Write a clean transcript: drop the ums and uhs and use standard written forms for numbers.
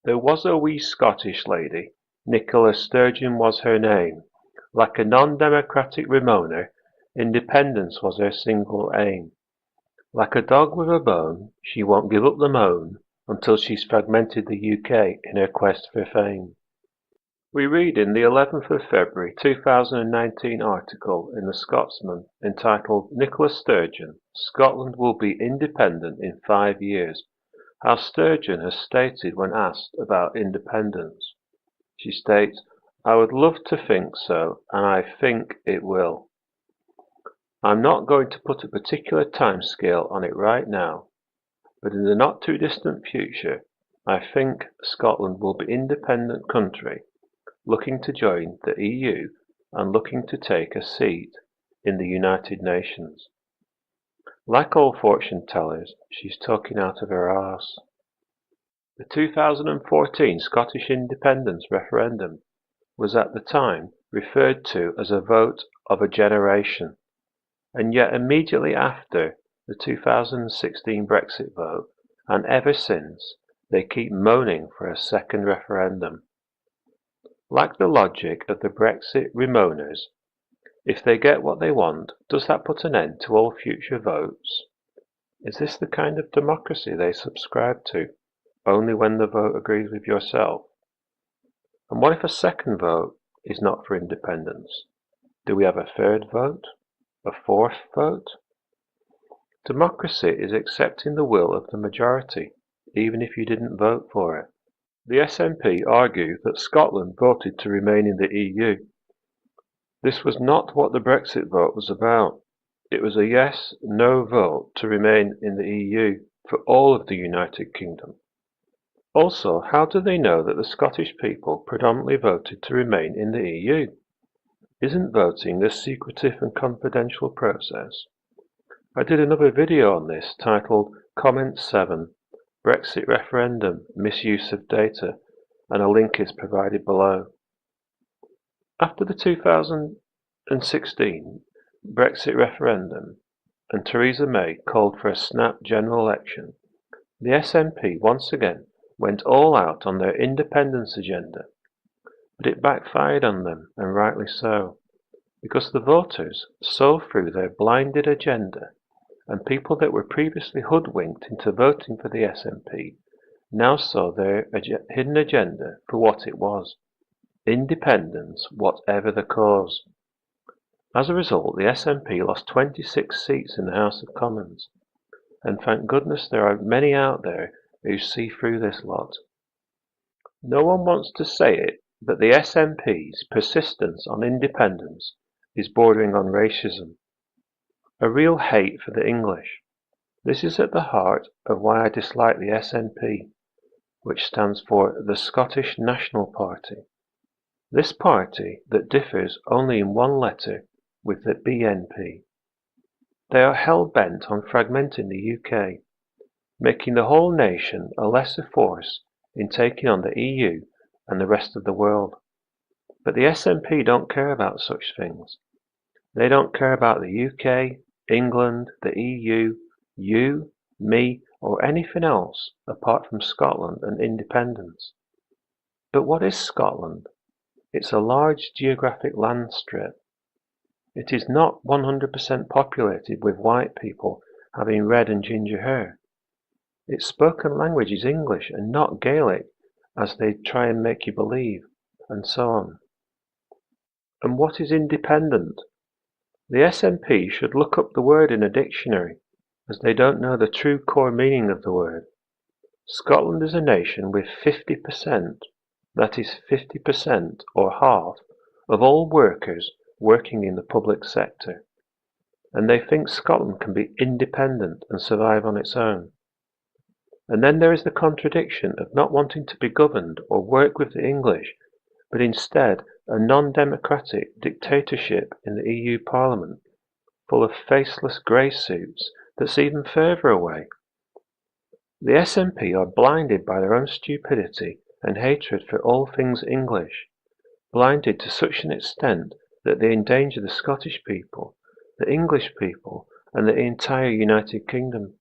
There was a wee Scottish lady, Nicola Sturgeon was her name. Like a non-democratic Ramona, independence was her single aim. Like a dog with a bone, she won't give up the moan until she's fragmented the UK in her quest for fame. We read in the 11th of February 2019 article in The Scotsman entitled Nicola Sturgeon, Scotland will be independent in 5 years, how Sturgeon has stated when asked about independence. She states, I would love to think so, and I think it will. I'm not going to put a particular timescale on it right now, but in the not too distant future, I think Scotland will be an independent country, looking to join the EU and looking to take a seat in the United Nations. Like all fortune tellers, she's talking out of her arse. The 2014 Scottish independence referendum was at the time referred to as a vote of a generation, and yet immediately after the 2016 Brexit vote, and ever since, they keep moaning for a second referendum. Like the logic of the Brexit remoaners, if they get what they want, does that put an end to all future votes? Is this the kind of democracy they subscribe to, only when the vote agrees with yourself? And what if a second vote is not for independence? Do we have a third vote? A fourth vote? Democracy is accepting the will of the majority, even if you didn't vote for it. The SNP argue that Scotland voted to remain in the EU. This was not what the Brexit vote was about. It was a yes-no vote to remain in the EU for all of the United Kingdom. Also, how do they know that the Scottish people predominantly voted to remain in the EU? Isn't voting a secretive and confidential process? I did another video on this titled Comment 7, Brexit Referendum, Misuse of Data, and a link is provided below. After the 2016 Brexit referendum and Theresa May called for a snap general election, the SNP once again went all out on their independence agenda, but it backfired on them, and rightly so, because the voters saw through their blinded agenda, and people that were previously hoodwinked into voting for the SNP now saw their hidden agenda for what it was: independence, whatever the cause. As a result, the SNP lost 26 seats in the House of Commons, and thank goodness there are many out there who see through this lot. No one wants to say it, but the SNP's persistence on independence is bordering on racism. A real hate for the English. This is at the heart of why I dislike the SNP, which stands for the Scottish National Party. This party that differs only in one letter with the BNP. They are hell-bent on fragmenting the UK, making the whole nation a lesser force in taking on the EU and the rest of the world. But the SNP don't care about such things. They don't care about the UK, England, the EU, you, me, or anything else apart from Scotland and independence. But what is Scotland? It's a large geographic land strip. It is not 100% populated with white people having red and ginger hair. Its spoken language is English and not Gaelic, as they try and make you believe, and so on. And what is independent? The SNP should look up the word in a dictionary, as they don't know the true core meaning of the word. Scotland is a nation with 50%, that is 50% or half, of all workers working in the public sector, and they think Scotland can be independent and survive on its own. And then there is the contradiction of not wanting to be governed or work with the English, but instead a non-democratic dictatorship in the EU Parliament, full of faceless grey suits that's even further away. The SNP are blinded by their own stupidity and hatred for all things English, blinded to such an extent that they endanger the Scottish people, the English people, and the entire United Kingdom.